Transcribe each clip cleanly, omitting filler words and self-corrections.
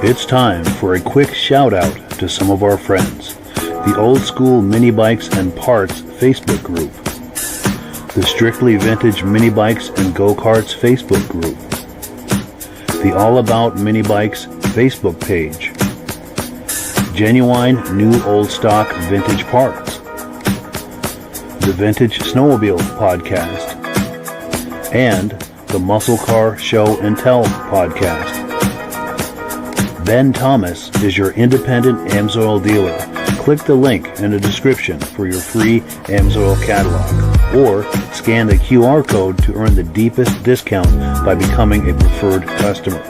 It's time for a quick shout out to some of our friends. The Old School Mini Bikes and Parts Facebook group. The Strictly Vintage Mini Bikes and Go-Karts Facebook group. The All About Mini Bikes Facebook page. Genuine New Old Stock Vintage Parts. The Vintage Snowmobile Podcast. And the Muscle Car Show and Tell Podcast. Ben Thomas is your independent AMSOIL dealer. Click the link in the description for your free AMSOIL catalog, or scan the QR code to earn the deepest discount by becoming a preferred customer.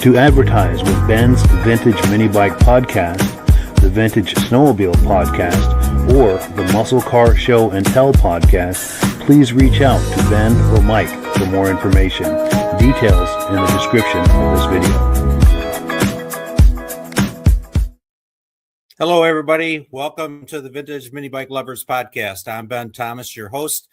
To advertise with Ben's Vintage Mini Bike Podcast, the Vintage Snowmobile Podcast, or the Muscle Car Show and Tell Podcast, please reach out to Ben or Mike for more information. Details in the description of this video. Hello, everybody. Welcome to the Vintage Mini Bike Lovers Podcast. I'm Ben Thomas, your host.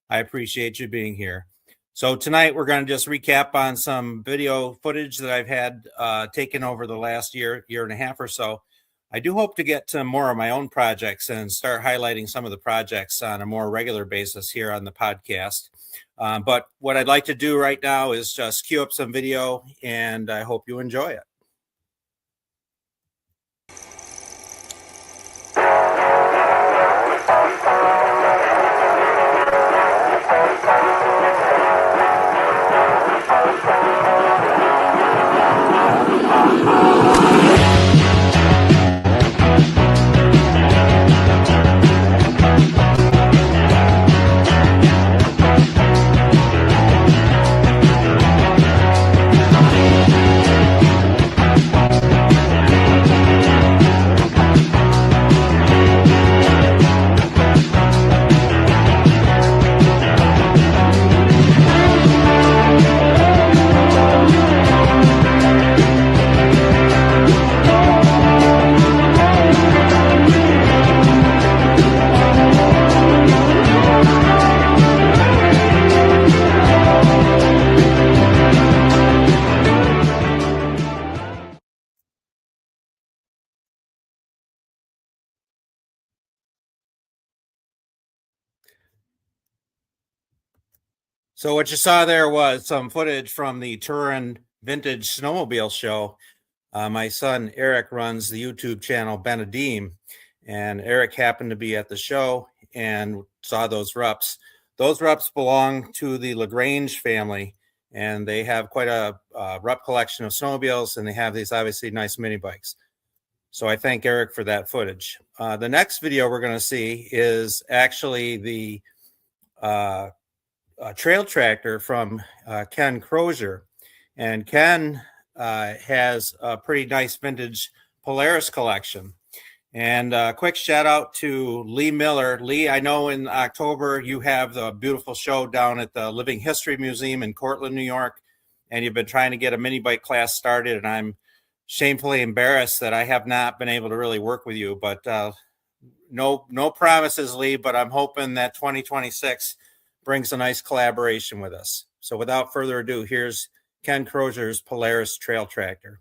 I appreciate you being here. So tonight we're going to just recap on some video footage that I've had taken over the last year and a half or so. I do hope to get to more of my own projects and start highlighting some of the projects on a more regular basis here on the podcast. But what I'd like to do right now is just cue up some video, and I hope you enjoy it. So what you saw there was some footage from the Turin Vintage Snowmobile Show. My son Eric runs the YouTube channel Benadim, and Eric happened to be at the show and saw those Rups. Those Rups belong to the LaGrange family, and they have quite a Rup collection of snowmobiles, and they have these obviously nice mini bikes. So I thank Eric for that footage. The next video we're going to see is actually the trail tractor from Ken Crozier, and Ken has a pretty nice vintage Polaris collection. And a quick shout out to Lee Miller. Lee, I know in October you have the beautiful show down at the Living History Museum in Cortland, New York, and you've been trying to get a mini bike class started, and I'm shamefully embarrassed that I have not been able to really work with you, but no promises, Lee, but I'm hoping that 2026 brings a nice collaboration with us. So without further ado, here's Ken Crozier's Polaris Trail Tractor.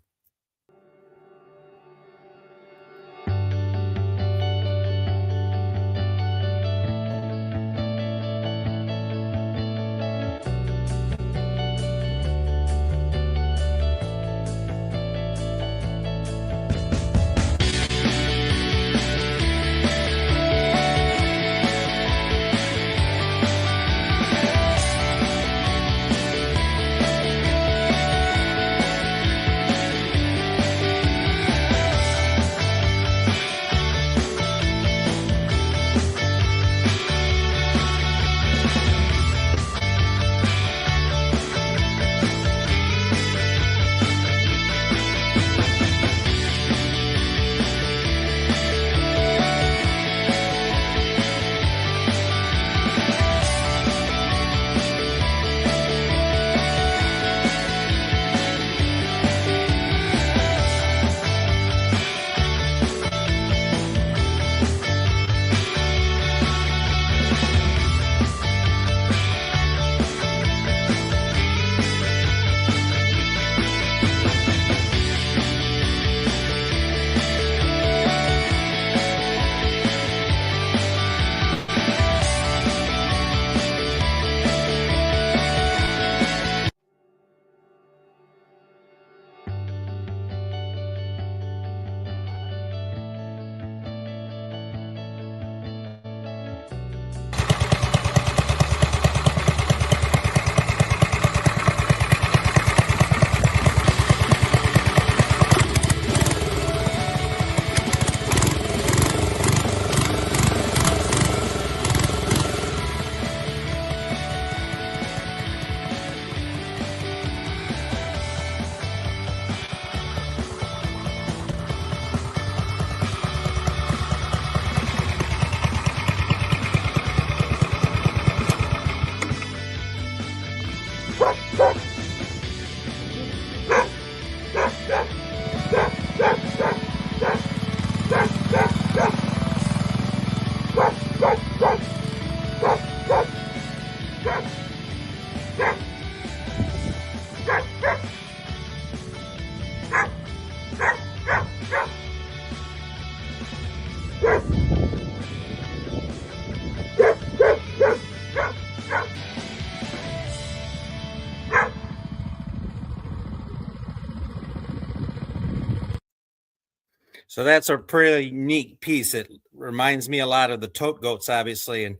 So that's a pretty neat piece. It reminds me a lot of the Tote Goats, obviously. And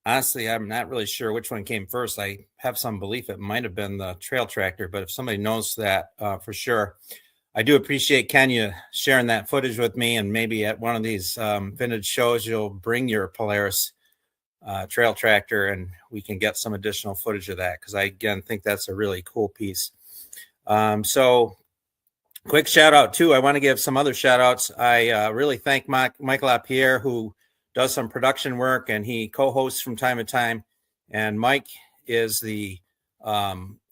honestly, I'm not really sure which one came first. I have some belief it might have been the Trail Tractor, but if somebody knows that for sure, I do appreciate Ken you sharing that footage with me. And maybe at one of these vintage shows, you'll bring your Polaris Trail Tractor and we can get some additional footage of that, because I, again, think that's a really cool piece. So quick shout out too. I want to give some other shout outs. I really thank Michael Lapierre, who does some production work and he co-hosts from time to time. And Mike is the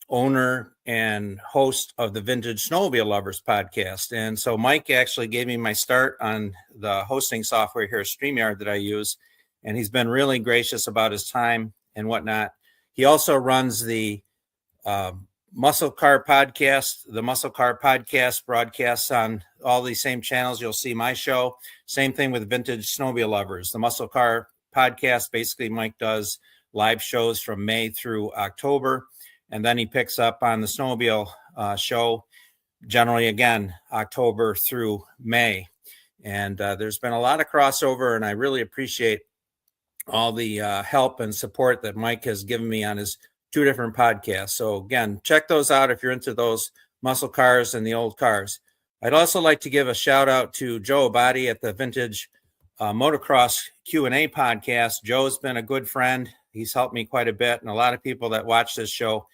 owner and host of the Vintage Snowmobile Lovers podcast. And so Mike actually gave me my start on the hosting software here at StreamYard that I use. And he's been really gracious about his time and whatnot. He also runs the Muscle Car podcast. The Muscle Car podcast broadcasts on all these same channels. You'll see my show. Same thing with Vintage Snowmobile Lovers. The Muscle Car podcast, basically Mike does live shows from May through October. And then he picks up on the snowmobile show, generally, again, October through May. And there's been a lot of crossover, and I really appreciate all the help and support that Mike has given me on his 2 different podcasts. So again, check those out if you're into those muscle cars and the old cars. I'd also like to give a shout out to Joe Abadi at the Vintage Motocross Q&A podcast. Joe's been a good friend. He's helped me quite a bit. And a lot of people that watch this show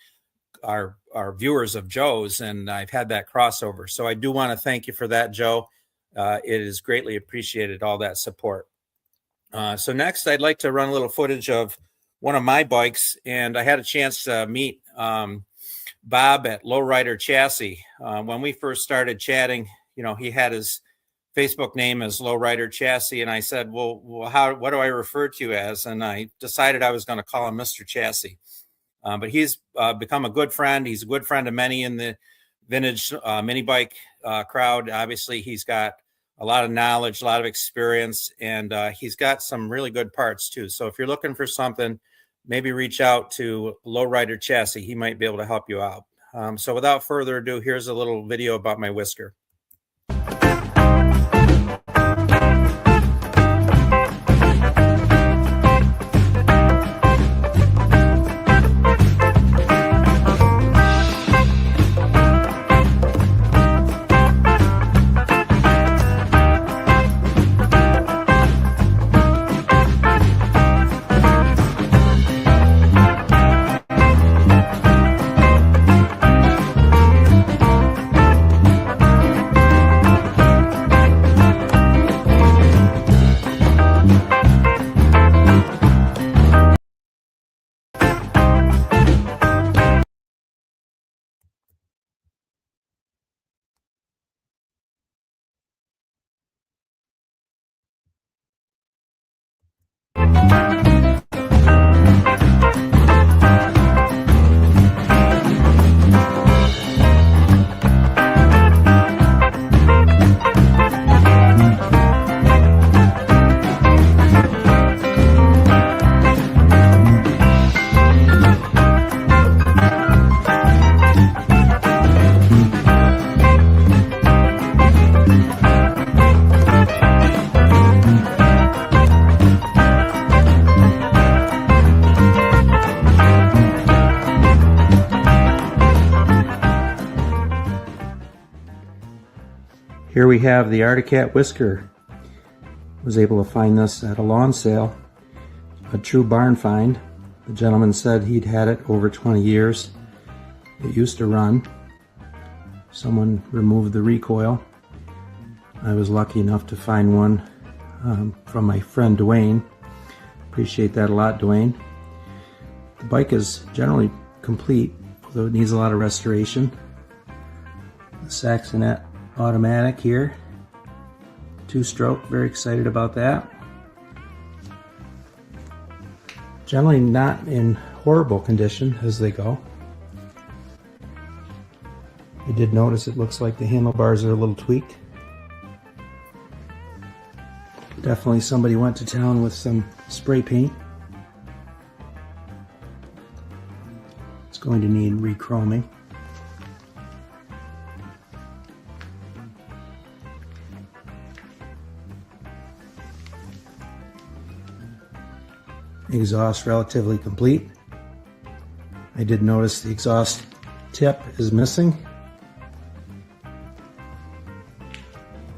are viewers of Joe's, and I've had that crossover. So I do want to thank you for that, Joe. It is greatly appreciated, all that support. So next, I'd like to run a little footage of one of my bikes, and I had a chance to meet Bob at Lowrider Chassis. When we first started chatting, he had his Facebook name as Lowrider Chassis, and I said, well, what do I refer to you as? And I decided I was going to call him Mr. Chassis. But he's become a good friend. He's a good friend of many in the vintage mini bike crowd. Obviously, he's got a lot of knowledge, a lot of experience, and he's got some really good parts too. So if you're looking for something, maybe reach out to Lowrider Chassis. He might be able to help you out. So without further ado, here's a little video about my whisker. Here we have the Arctic Cat whisker. Was able to find this at a lawn sale. A true barn find. The gentleman said he'd had it over 20 years. It used to run. Someone removed the recoil. I was lucky enough to find one from my friend Dwayne. Appreciate that a lot, Dwayne. The bike is generally complete, although it needs a lot of restoration. The Saxonet automatic here, 2-stroke, very excited about that. Generally not in horrible condition as they go. I did notice it looks like the handlebars are a little tweaked. Definitely somebody went to town with some spray paint. It's going to need re-chroming. exhaust relatively complete. I did notice the exhaust tip is missing.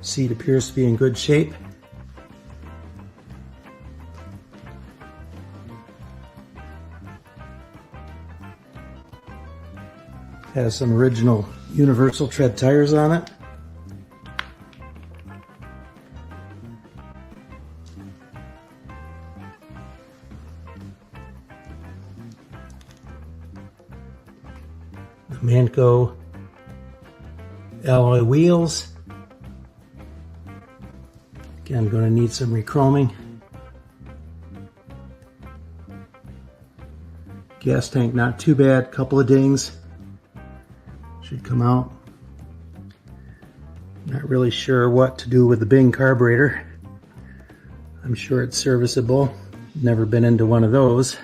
Seat appears to be in good shape. Has some original universal tread tires on it. The Manco alloy wheels. Again, going to need some rechroming. Gas tank not too bad, couple of dings. Should come out. Not really sure what to do with the Bing carburetor. I'm sure it's serviceable. Never been into one of those.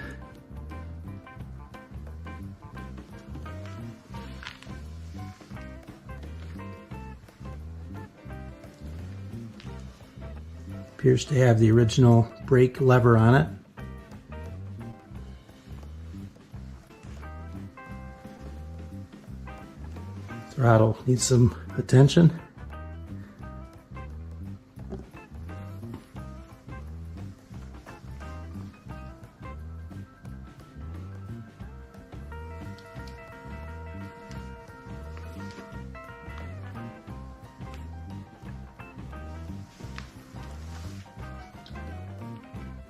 Appears to have the original brake lever on it. Throttle needs some attention.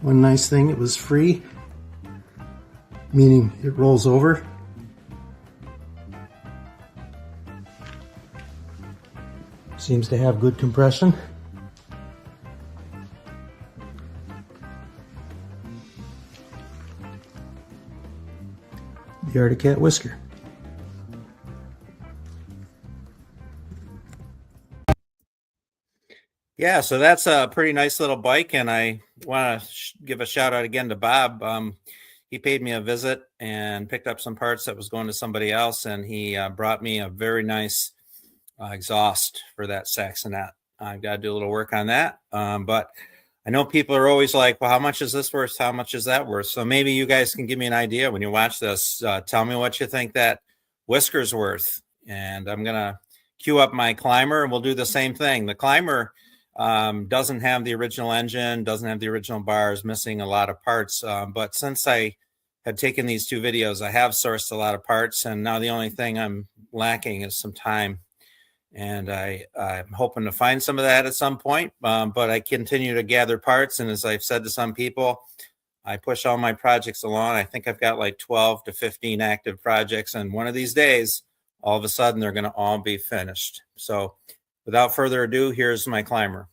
One nice thing, it was free, meaning it rolls over. Seems to have good compression. The Arctic Cat whisker. Yeah, so that's a pretty nice little bike, and I want to give a shout out again to Bob. He paid me a visit and picked up some parts that was going to somebody else, and he brought me a very nice exhaust for that Saxonet. I've got to do a little work on that, but I know people are always like, well, how much is this worth? How much is that worth? So maybe you guys can give me an idea when you watch this. Tell me what you think that whisker's worth, and I'm going to queue up my Climber, and we'll do the same thing. The Climber doesn't have the original engine, doesn't have the original bars, missing a lot of parts. But since I had taken these two videos, I have sourced a lot of parts, and now the only thing I'm lacking is some time. And I'm hoping to find some of that at some point, but I continue to gather parts. And as I've said to some people, I push all my projects along. I think I've got like 12 to 15 active projects, and one of these days, all of a sudden, they're going to all be finished. So without further ado, here's my Climber.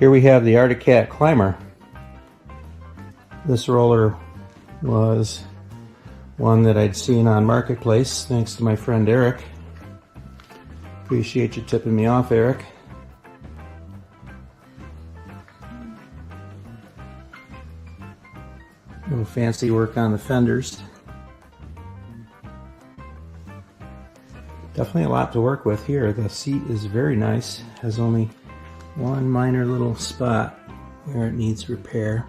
Here we have the Arctic Cat Climber. This roller was one that I'd seen on Marketplace, thanks to my friend Eric. Appreciate you tipping me off, Eric. A little fancy work on the fenders. Definitely a lot to work with here. The seat is very nice, has only one minor little spot where it needs repair.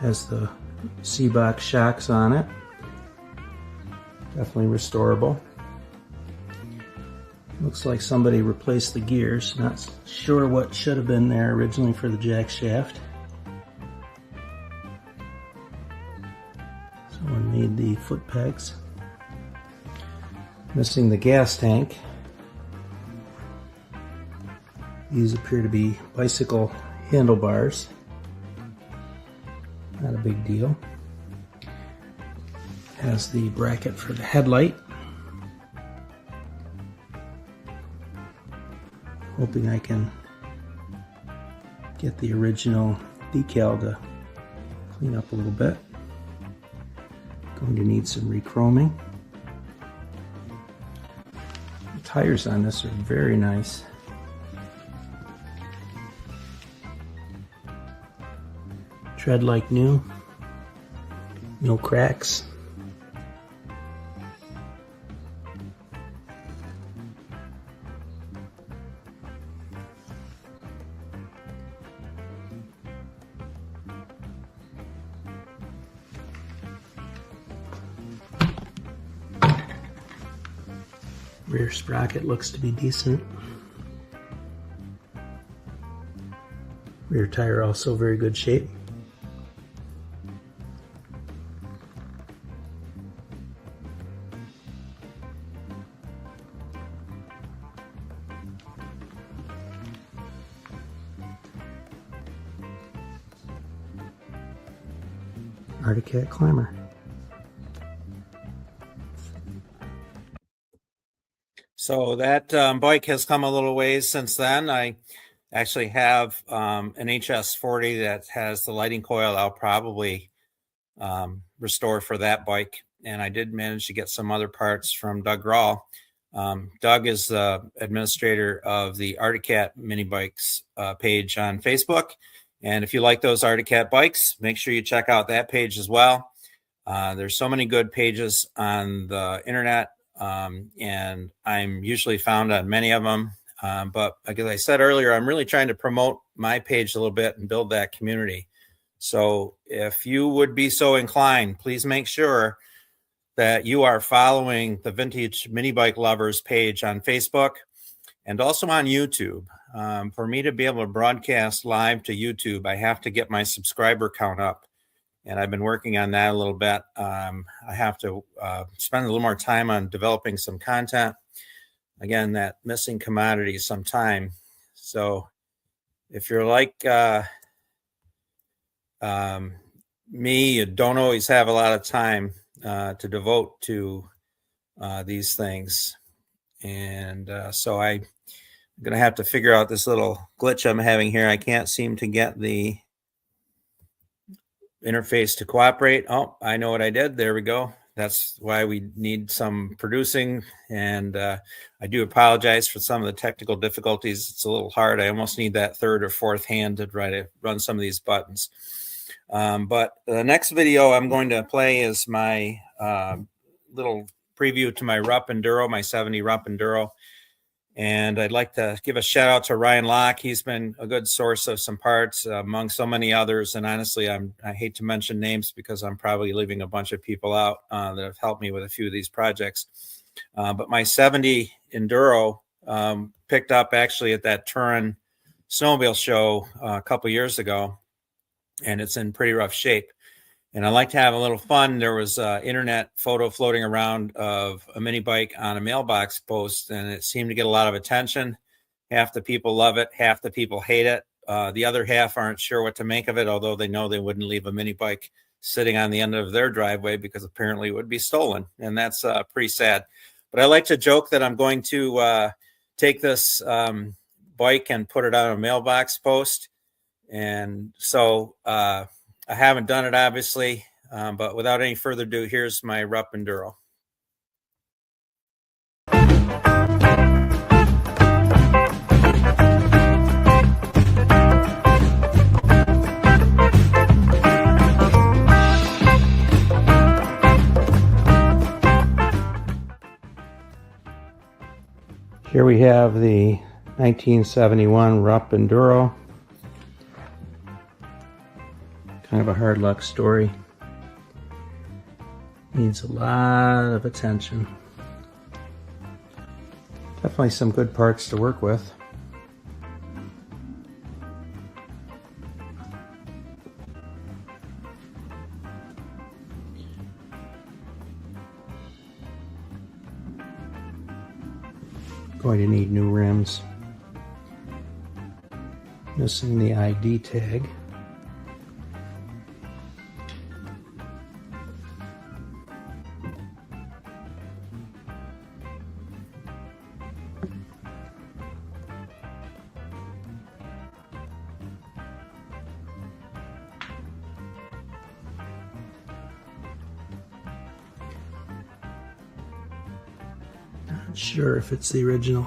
Has the C-Box shocks on it. Definitely restorable. Looks like somebody replaced the gears. Not sure what should have been there originally for the jack shaft. Someone made the foot pegs. Missing the gas tank. These appear to be bicycle handlebars. Not a big deal. Has the bracket for the headlight. Hoping I can get the original decal to clean up a little bit. Going to need some rechroming. The tires on this are very nice. Tread like new. No cracks. Rear sprocket looks to be decent. Rear tire also very good shape. Arctic Cat Climber. So that bike has come a little ways since then. I actually have an HS40 that has the lighting coil. I'll probably restore for that bike. And I did manage to get some other parts from Doug Rawl. Doug is the administrator of the Arctic Cat Mini Bikes page on Facebook. And if you like those Arctic Cat bikes, make sure you check out that page as well. There's so many good pages on the internet. And I'm usually found on many of them. But like I said earlier, I'm really trying to promote my page a little bit and build that community. So if you would be so inclined, please make sure that you are following the Vintage Mini Bike Lovers page on Facebook and also on YouTube. For me to be able to broadcast live to YouTube, I have to get my subscriber count up. And I've been working on that a little bit. I have to spend a little more time on developing some content. Again, that missing commodity some time. So if you're like me, you don't always have a lot of time to devote to these things. And so I'm going to have to figure out this little glitch I'm having here. I can't seem to get the interface to cooperate. Oh, I know what I did. There we go. That's why we need some producing. And I do apologize for some of the technical difficulties. It's a little hard. I almost need that third or fourth hand to try to run some of these buttons. But the next video I'm going to play is my little preview to my Rupp Enduro, my 70 Rupp Enduro. And I'd like to give a shout out to Ryan Locke. He's been a good source of some parts among so many others. And honestly, I hate to mention names because I'm probably leaving a bunch of people out that have helped me with a few of these projects. But my 70 Enduro picked up actually at that Turin snowmobile show a couple years ago. And it's in pretty rough shape. And I like to have a little fun. There was an internet photo floating around of a mini bike on a mailbox post, and it seemed to get a lot of attention. Half the people love it. Half the people hate it. The other half aren't sure what to make of it, although they know they wouldn't leave a mini bike sitting on the end of their driveway because apparently it would be stolen. And that's pretty sad. But I like to joke that I'm going to take this bike and put it on a mailbox post. And so I haven't done it, obviously, but without any further ado, here's my Rupp Enduro. Here we have the 1971 Rupp Enduro. Kind of a hard luck story. Needs a lot of attention. Definitely some good parts to work with. Going to need new rims. Missing the ID tag. Not sure if it's the original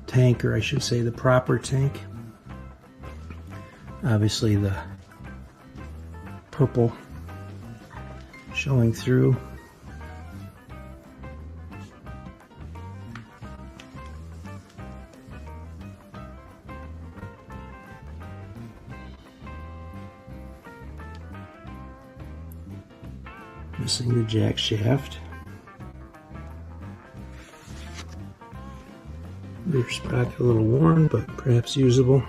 tank, or I should say the proper tank. Obviously the purple showing through. Missing the jack shaft. Rear sprocket a little worn, but perhaps usable.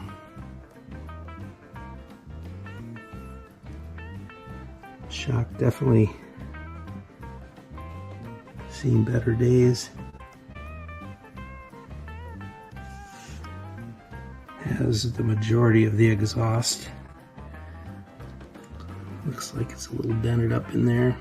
Shock definitely seen better days. Has the majority of the exhaust. Looks like it's a little dented up in there.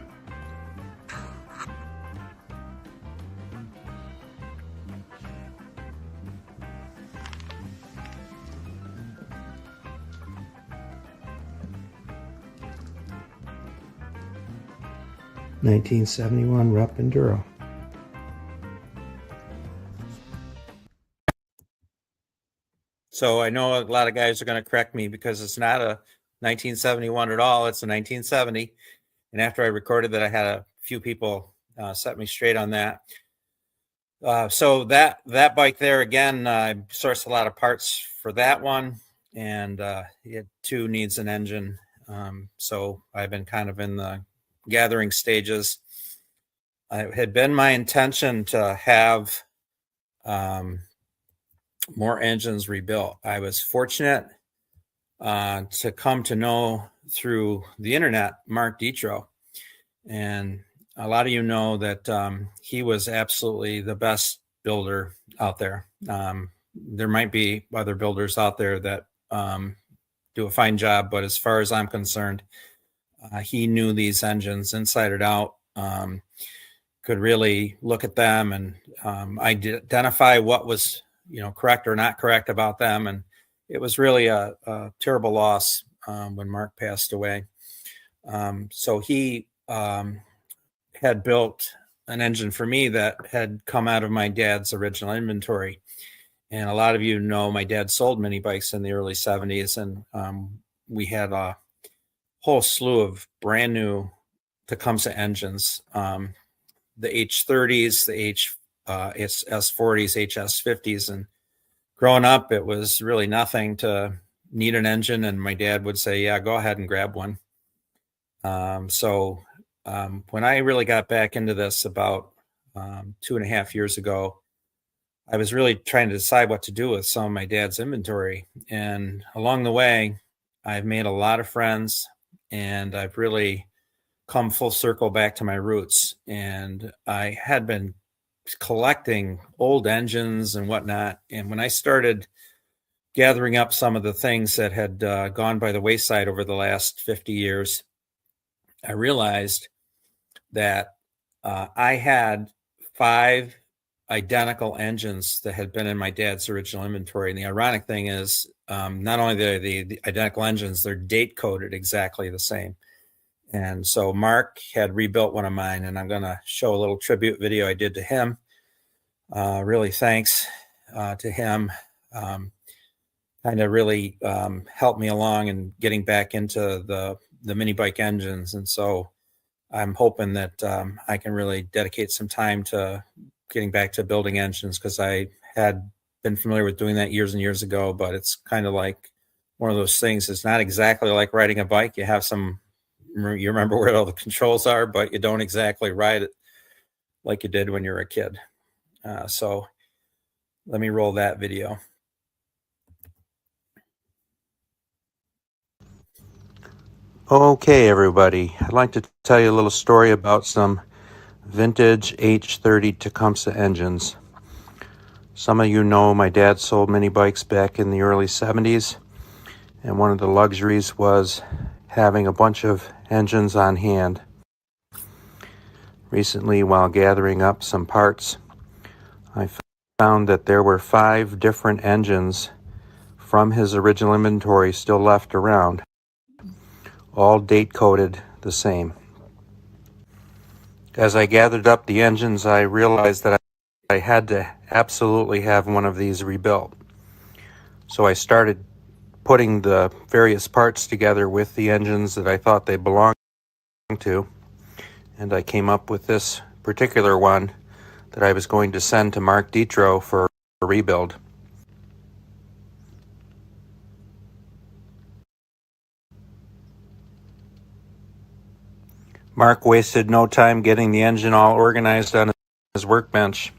(1971) Rupp Enduro. So I know a lot of guys are going to correct me because it's not a 1971 at all. It's a 1970. And after I recorded that, I had a few people set me straight on that. So that bike there, again, I sourced a lot of parts for that one. And it too needs an engine. So I've been kind of in the gathering stages. It had been my intention to have more engines rebuilt. I was fortunate to come to know through the internet Mark Detro, and a lot of you know that he was absolutely the best builder out there. There might be other builders out there that do a fine job, but as far as I'm concerned, he knew these engines inside and out, could really look at them and identify what was, correct or not correct about them. And it was really a terrible loss when Mark passed away. So he had built an engine for me that had come out of my dad's original inventory. And a lot of you know my dad sold mini bikes in the early 70s, and we had a whole slew of brand new Tecumseh engines, the H30s, the S40s, HS50s. And growing up, it was really nothing to need an engine. And my dad would say, yeah, go ahead and grab one. So when I really got back into this about 2.5 years ago, I was really trying to decide what to do with some of my dad's inventory. And along the way, I've made a lot of friends, and I've really come full circle back to my roots. And I had been collecting old engines and whatnot. And when I started gathering up some of the things that had gone by the wayside over the last 50 years, I realized that I had 5 identical engines that had been in my dad's original inventory. And the ironic thing is, not only the identical engines, they're date coded exactly the same. And so Mark had rebuilt one of mine, and I'm going to show a little tribute video I did to him. Really thanks to him. Kind of really helped me along in getting back into the mini bike engines. And so I'm hoping that I can really dedicate some time to getting back to building engines, because I had been familiar with doing that years and years ago, but it's kind of like one of those things. It's not exactly like riding a bike. You have some, you remember where all the controls are, but you don't exactly ride it like you did when you were a kid. So let me roll that video. Okay, everybody. I'd like to tell you a little story about some vintage H30 Tecumseh engines. Some of you know my dad sold mini bikes back in the early 70s, and one of the luxuries was having a bunch of engines on hand. Recently, while gathering up some parts, I found that there were 5 different engines from his original inventory still left around, all date-coded the same. As I gathered up the engines, I realized that I had to absolutely have one of these rebuilt. So I started putting the various parts together with the engines that I thought they belonged to, and I came up with this particular one that I was going to send to Mark Detro for a rebuild. Mark wasted no time getting the engine all organized on his workbench.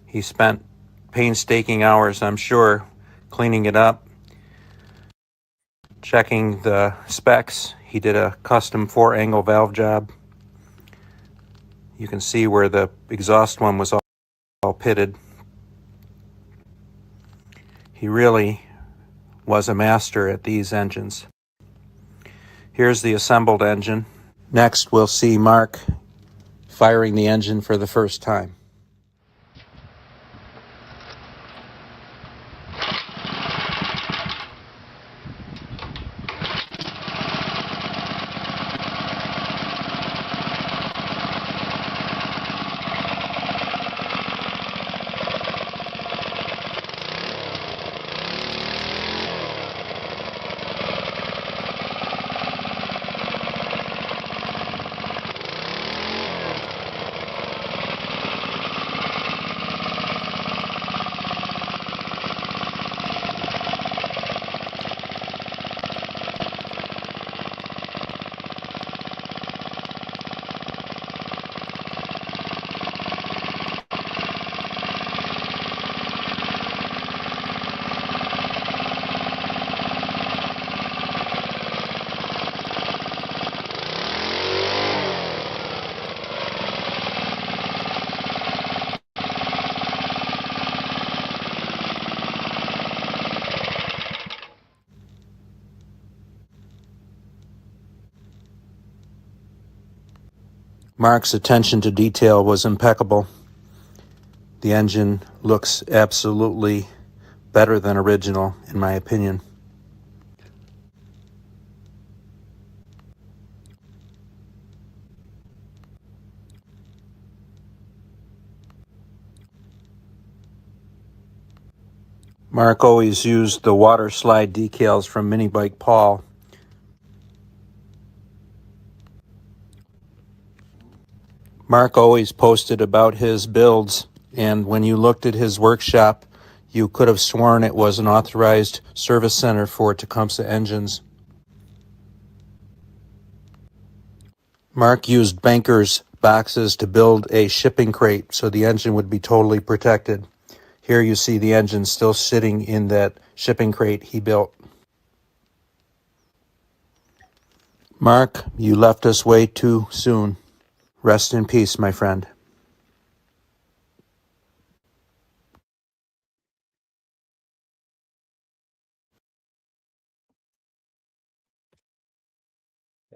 He spent painstaking hours, I'm sure, cleaning it up, checking the specs. He did a custom 4-angle valve job. You can see where the exhaust one was all pitted. He really was a master at these engines. Here's the assembled engine. Next, we'll see Mark firing the engine for the first time. Mark's attention to detail was impeccable. The engine looks absolutely better than original, in my opinion. Mark always used the water slide decals from Mini Bike Paul. Mark always posted about his builds, and when you looked at his workshop, you could have sworn it was an authorized service center for Tecumseh engines. Mark used Banker's boxes to build a shipping crate so the engine would be totally protected. Here you see the engine still sitting in that shipping crate he built. Mark, you left us way too soon. Rest in peace, my friend.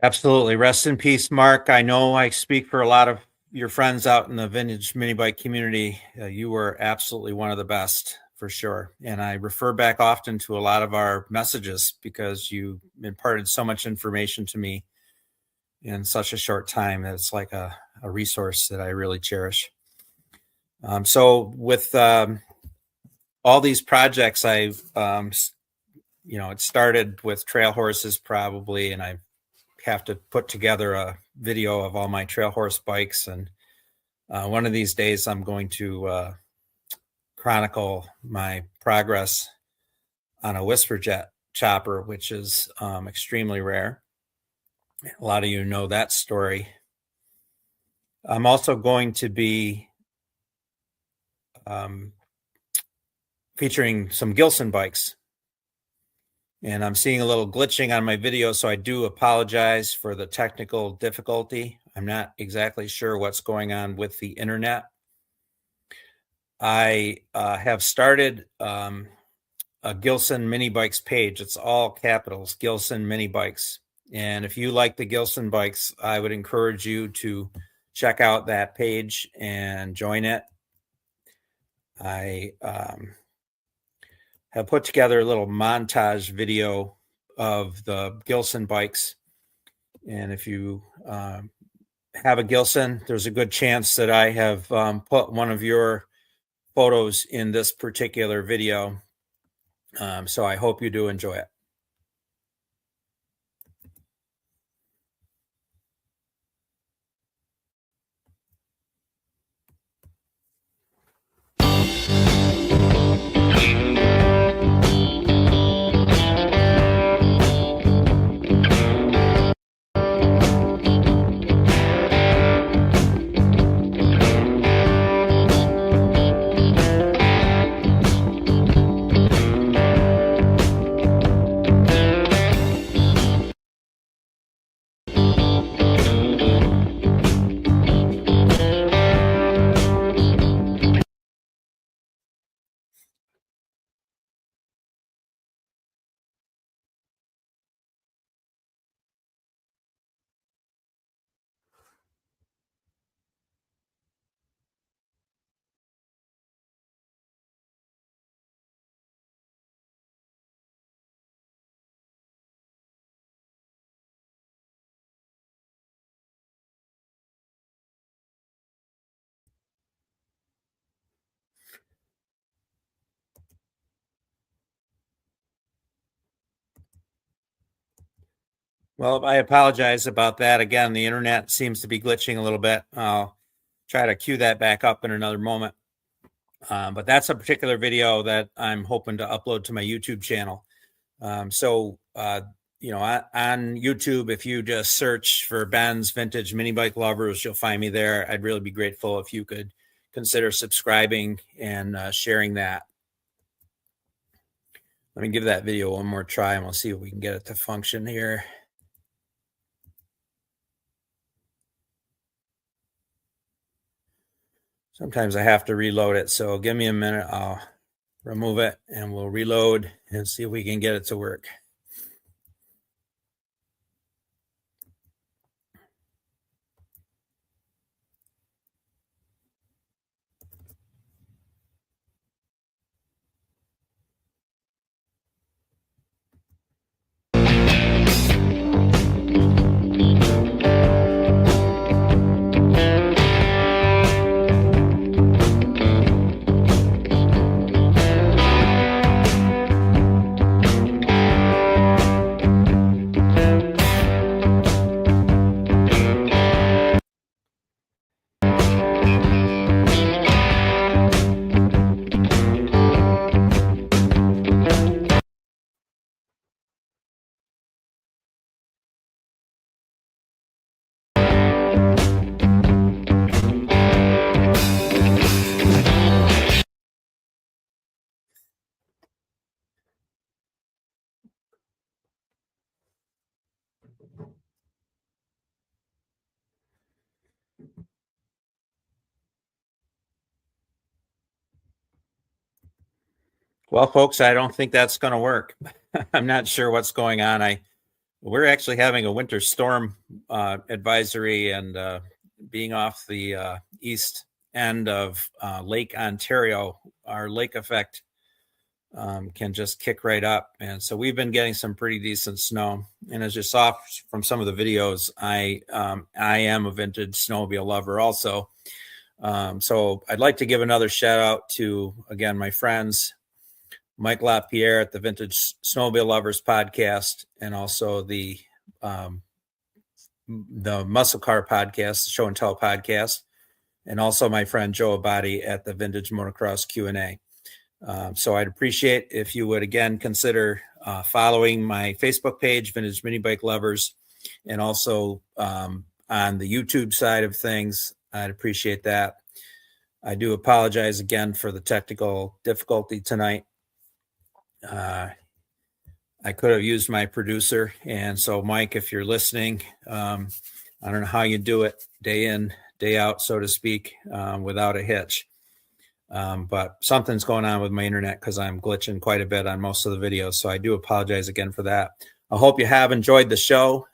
Absolutely. Rest in peace, Mark. I know I speak for a lot of your friends out in the vintage mini bike community. You were absolutely one of the best, for sure. And I refer back often to a lot of our messages because you imparted so much information to me in such a short time. It's like a resource that I really cherish. So with all these projects, I've, it started with trail horses probably, and I have to put together a video of all my trail horse bikes. And one of these days I'm going to chronicle my progress on a Whisper Jet chopper, which is extremely rare. A lot of you know that story. I'm also going to be featuring some Gilson bikes. And I'm seeing a little glitching on my video, so I do apologize for the technical difficulty. I'm not exactly sure what's going on with the internet. I have started a Gilson Mini Bikes page. It's all capitals, Gilson Mini Bikes. And if you like the Gilson bikes, I would encourage you to check out that page and join it. I have put together a little montage video of the Gilson bikes. And if you have a Gilson, there's a good chance that I have put one of your photos in this particular video. So I hope you do enjoy it. Well, I apologize about that. Again, the internet seems to be glitching a little bit. I'll try to cue that back up in another moment. But that's a particular video that I'm hoping to upload to my YouTube channel. You know, on YouTube, if you just search for Ben's Vintage Mini Bike Lovers, you'll find me there. I'd really be grateful if you could consider subscribing and sharing that. Let me give that video one more try and we'll see if we can get it to function here. Sometimes I have to reload it, so give me a minute. I'll remove it and we'll reload and see if we can get it to work. Well, folks, I don't think that's going to work. I'm not sure what's going on. We're actually having a winter storm advisory, and being off the east end of Lake Ontario, our lake effect can just kick right up. And so we've been getting some pretty decent snow. And as you saw from some of the videos, I am a vintage snowmobile lover also. So I'd like to give another shout out to, again, my friends, Mike LaPierre at the Vintage Snowmobile Lovers podcast, and also the Muscle Car podcast, the Show and Tell podcast, and also my friend Joe Abadi at the Vintage Motocross Q&A. So I'd appreciate if you would again consider following my Facebook page, Vintage Mini Bike Lovers, and also on the YouTube side of things. I'd appreciate that. I do apologize again for the technical difficulty tonight. I could have used my producer. And so, Mike, if you're listening, I don't know how you do it day in, day out, so to speak, without a hitch. But something's going on with my internet because I'm glitching quite a bit on most of the videos. So I do apologize again for that. I hope you have enjoyed the show.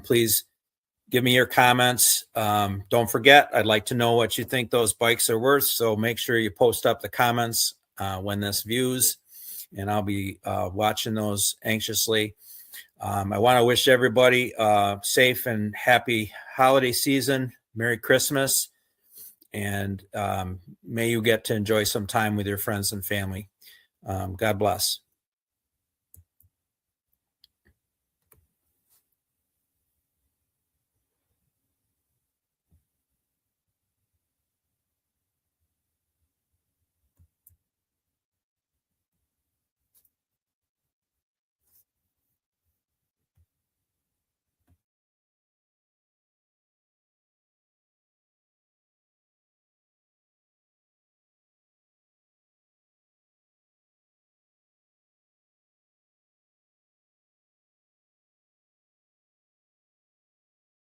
Please give me your comments. Don't forget, I'd like to know what you think those bikes are worth. So make sure you post up the comments when this views, and I'll be watching those anxiously. I want to wish everybody a safe and happy holiday season. Merry Christmas. And may you get to enjoy some time with your friends and family. God bless.